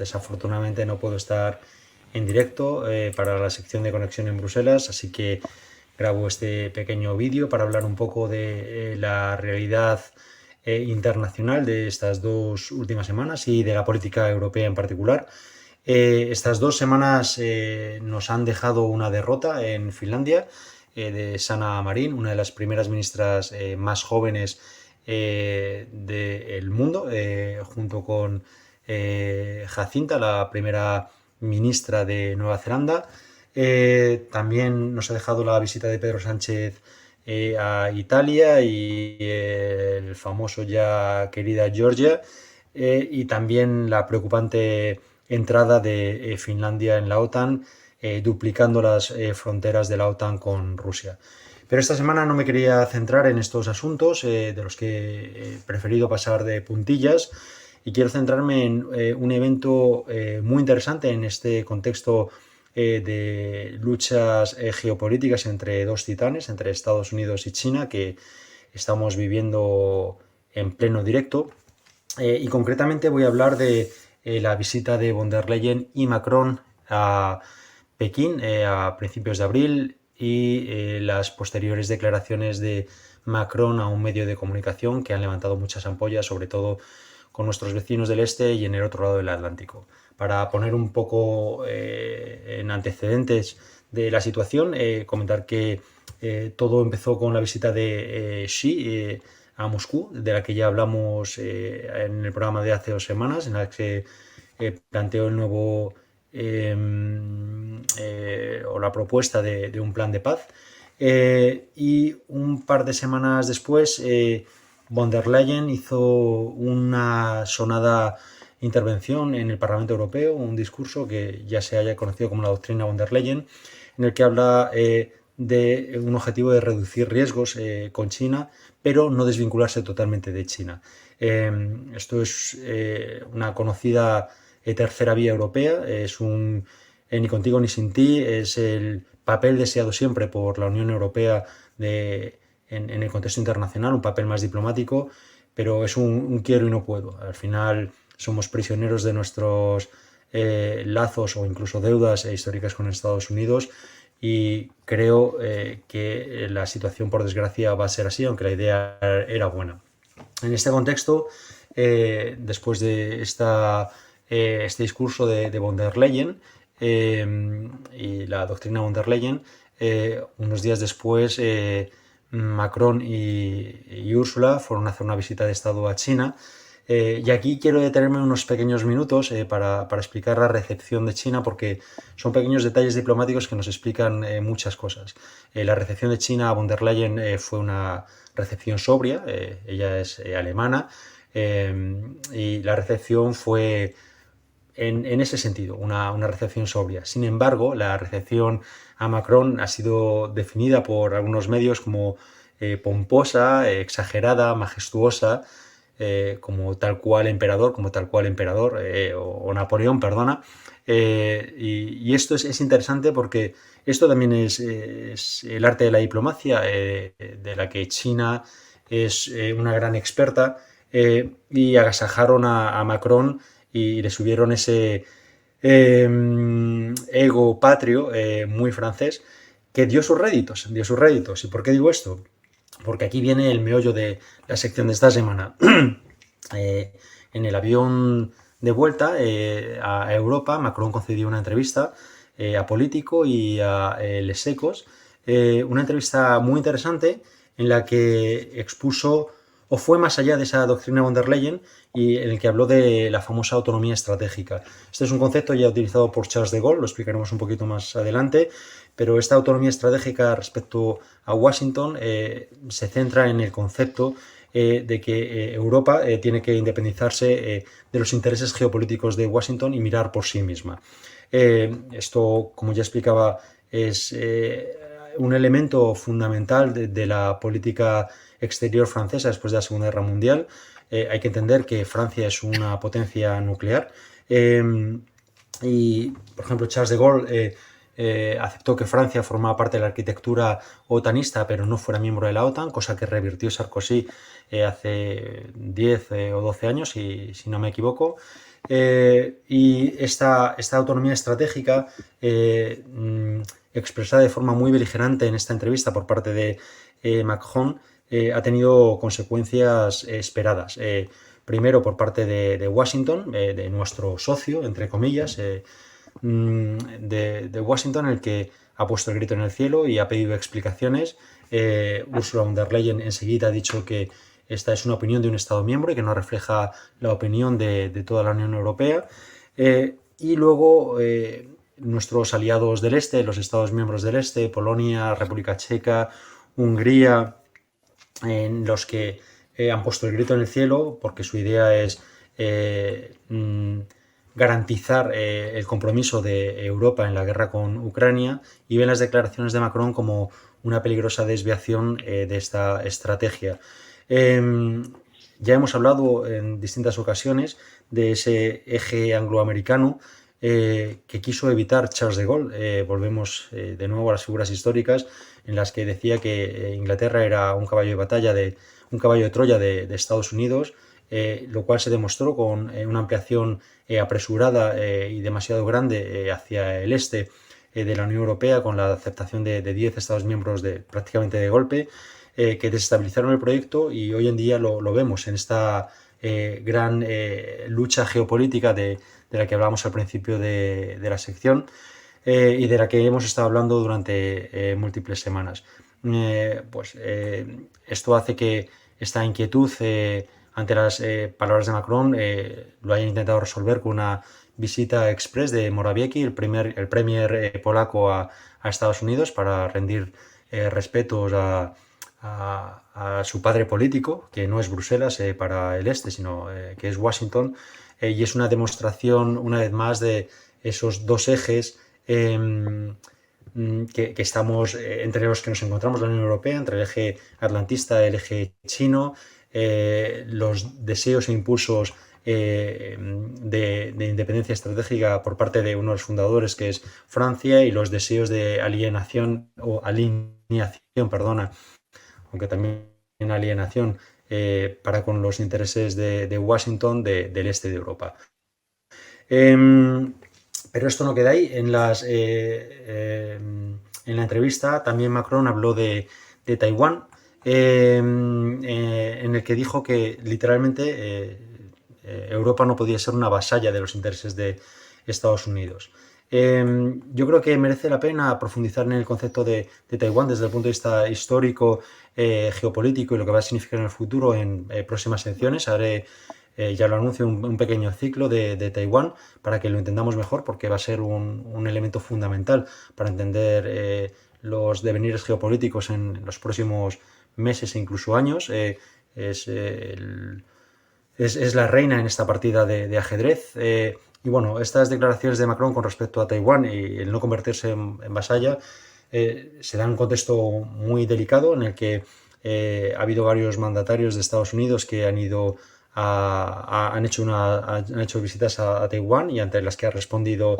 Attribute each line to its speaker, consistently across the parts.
Speaker 1: desafortunadamente no puedo estar en directo para la sección de Conexión en Bruselas, así que grabo este pequeño vídeo para hablar un poco de la realidad internacional de estas 2 últimas semanas y de la política europea en particular. Estas 2 semanas nos han dejado una derrota en Finlandia de Sanna Marin, una de las primeras ministras más jóvenes del mundo, junto con Jacinta, la primera ministra de Nueva Zelanda. También nos ha dejado la visita de Pedro Sánchez a Italia y el famoso ya querida Georgia, y también la preocupante entrada de Finlandia en la OTAN, duplicando las fronteras de la OTAN con Rusia. Pero esta semana no me quería centrar en estos asuntos, de los que he preferido pasar de puntillas, y quiero centrarme en un evento muy interesante en este contexto de luchas geopolíticas entre dos titanes, entre Estados Unidos y China, que estamos viviendo en pleno directo. Y concretamente voy a hablar de la visita de von der Leyen y Macron a Pekín a principios de abril y las posteriores declaraciones de Macron a un medio de comunicación que han levantado muchas ampollas, sobre todo con nuestros vecinos del este y en el otro lado del Atlántico. Para poner un poco en antecedentes de la situación, comentar que todo empezó con la visita de Xi a Moscú, de la que ya hablamos en el programa de hace 2 semanas, en la que planteó el nuevo o la propuesta de un plan de paz. Y un par de semanas después, von der Leyen hizo una sonada intervención en el Parlamento Europeo, un discurso que ya se haya conocido como la doctrina von der Leyen, en el que habla de un objetivo de reducir riesgos con China, pero no desvincularse totalmente de China. Esto es una conocida tercera vía europea, es un ni contigo ni sin ti, es el papel deseado siempre por la Unión Europea en el contexto internacional, un papel más diplomático, pero es un quiero y no puedo. Al final somos prisioneros de nuestros lazos o incluso deudas históricas con Estados Unidos, y creo que la situación, por desgracia, va a ser así, aunque la idea era buena. En este contexto, después de este discurso de von der Leyen y la doctrina von der Leyen, unos días después Macron y Ursula fueron a hacer una visita de Estado a China. Y aquí quiero detenerme unos pequeños minutos para explicar la recepción de China, porque son pequeños detalles diplomáticos que nos explican muchas cosas. La recepción de China a von der Leyen fue una recepción sobria, ella es alemana, y la recepción fue en ese sentido, una recepción sobria. Sin embargo, la recepción a Macron ha sido definida por algunos medios como pomposa, exagerada, majestuosa, como tal cual emperador, o Napoleón, perdona. Y esto es interesante porque esto también es el arte de la diplomacia, de la que China es una gran experta, y agasajaron a Macron y le subieron ese ego patrio muy francés, que dio sus réditos. ¿Y por qué digo esto? Porque aquí viene el meollo de la sección de esta semana. En el avión de vuelta a Europa, Macron concedió una entrevista a Político y a Les Echos, una entrevista muy interesante en la que expuso o fue más allá de esa doctrina von der Leyen, y en el que habló de la famosa autonomía estratégica. Este es un concepto ya utilizado por Charles de Gaulle, lo explicaremos un poquito más adelante, pero esta autonomía estratégica respecto a Washington se centra en el concepto de que Europa tiene que independizarse de los intereses geopolíticos de Washington y mirar por sí misma. Esto, como ya explicaba, es un elemento fundamental de la política exterior francesa después de la Segunda Guerra Mundial. Hay que entender que Francia es una potencia nuclear, y, por ejemplo, Charles de Gaulle aceptó que Francia formaba parte de la arquitectura otanista, pero no fuera miembro de la OTAN, cosa que revirtió Sarkozy hace 10 o 12 años, si no me equivoco. Y esta autonomía estratégica expresada de forma muy beligerante en esta entrevista por parte de Macron ha tenido consecuencias esperadas. Primero por parte de Washington, de nuestro socio, entre comillas, de Washington, el que ha puesto el grito en el cielo y ha pedido explicaciones. Ursula von der Leyen enseguida ha dicho que esta es una opinión de un Estado miembro y que no refleja la opinión de toda la Unión Europea. Y luego nuestros aliados del Este, los Estados miembros del Este, Polonia, República Checa, Hungría, en los que han puesto el grito en el cielo porque su idea es garantizar el compromiso de Europa en la guerra con Ucrania, y ven las declaraciones de Macron como una peligrosa desviación de esta estrategia. Ya hemos hablado en distintas ocasiones de ese eje angloamericano que quiso evitar Charles de Gaulle. Volvemos de nuevo a las figuras históricas en las que decía que Inglaterra era un caballo de batalla, un caballo de Troya de Estados Unidos, lo cual se demostró con una ampliación apresurada y demasiado grande hacia el este de la Unión Europea, con la aceptación de 10 Estados miembros prácticamente de golpe, que desestabilizaron el proyecto, y hoy en día lo vemos en esta gran lucha geopolítica de la que hablábamos al principio de la sección, y de la que hemos estado hablando durante múltiples semanas. Esto hace que esta inquietud ante las palabras de Macron lo hayan intentado resolver con una visita express de Morawiecki, el premier polaco, a Estados Unidos, para rendir respetos a su padre político, que no es Bruselas para el este, sino que es Washington, y es una demostración, una vez más, de esos dos ejes que estamos, entre los que nos encontramos la Unión Europea, entre el eje atlantista y el eje chino, los deseos e impulsos de independencia estratégica por parte de uno de los fundadores, que es Francia, y los deseos de alineación, aunque también alienación para con los intereses de Washington del este de Europa. Pero esto no queda ahí. En la entrevista también Macron habló de Taiwán, en el que dijo que literalmente Europa no podía ser una vasalla de los intereses de Estados Unidos. Yo creo que merece la pena profundizar en el concepto de Taiwán desde el punto de vista histórico, geopolítico, y lo que va a significar en el futuro en próximas secciones. Haré, ya lo anuncio, un pequeño ciclo de Taiwán para que lo entendamos mejor, porque va a ser un elemento fundamental para entender los devenires geopolíticos en los próximos meses e incluso años. Es la reina en esta partida de ajedrez. Y bueno, estas declaraciones de Macron con respecto a Taiwán y el no convertirse en vasalla se dan en un contexto muy delicado, en el que ha habido varios mandatarios de Estados Unidos que han hecho visitas a Taiwán, y ante las que ha respondido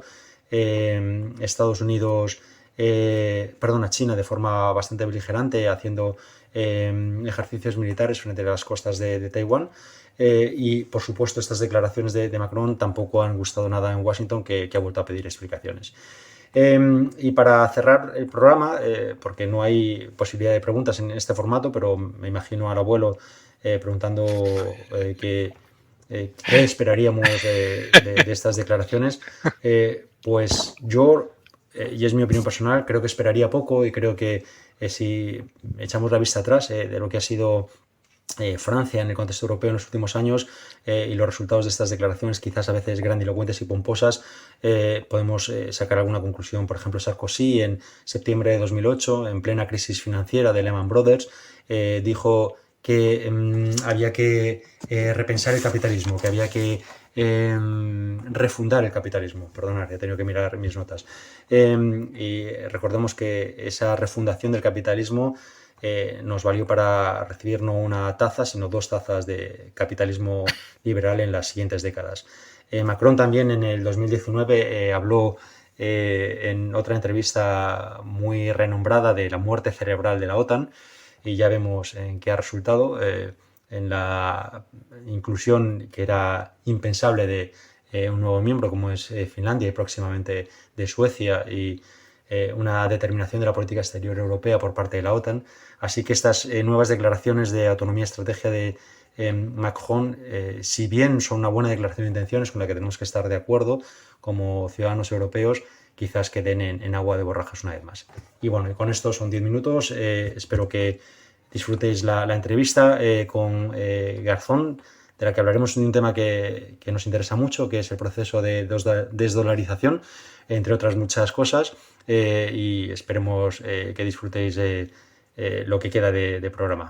Speaker 1: China de forma bastante beligerante, haciendo ejercicios militares frente a las costas de Taiwán. Y por supuesto estas declaraciones de Macron tampoco han gustado nada en Washington, que ha vuelto a pedir explicaciones. Y para cerrar el programa, porque no hay posibilidad de preguntas en este formato, pero me imagino al abuelo preguntando qué esperaríamos de estas declaraciones, pues yo, y es mi opinión personal, creo que esperaría poco, y creo que si echamos la vista atrás de lo que ha sido Francia en el contexto europeo en los últimos años, y los resultados de estas declaraciones, quizás a veces grandilocuentes y pomposas, podemos sacar alguna conclusión. Por ejemplo, Sarkozy, en septiembre de 2008, en plena crisis financiera de Lehman Brothers, dijo que había que repensar el capitalismo, que había que refundar el capitalismo. Perdonad, he tenido que mirar mis notas. Y recordemos que esa refundación del capitalismo nos valió para recibir no una taza, sino 2 tazas de capitalismo liberal en las siguientes décadas. Macron también en el 2019 habló en otra entrevista muy renombrada de la muerte cerebral de la OTAN, y ya vemos en qué ha resultado, en la inclusión, que era impensable, de un nuevo miembro como es Finlandia y próximamente de Suecia, y una determinación de la política exterior europea por parte de la OTAN. Así que estas nuevas declaraciones de autonomía y estrategia de Macron, si bien son una buena declaración de intenciones con la que tenemos que estar de acuerdo como ciudadanos europeos, quizás queden en agua de borrajas una vez más. Y bueno, con esto son 10 minutos. Espero que disfrutéis la entrevista con Garzón, de la que hablaremos de un tema que nos interesa mucho, que es el proceso de desdolarización, entre otras muchas cosas, y esperemos que disfrutéis lo que queda de programa.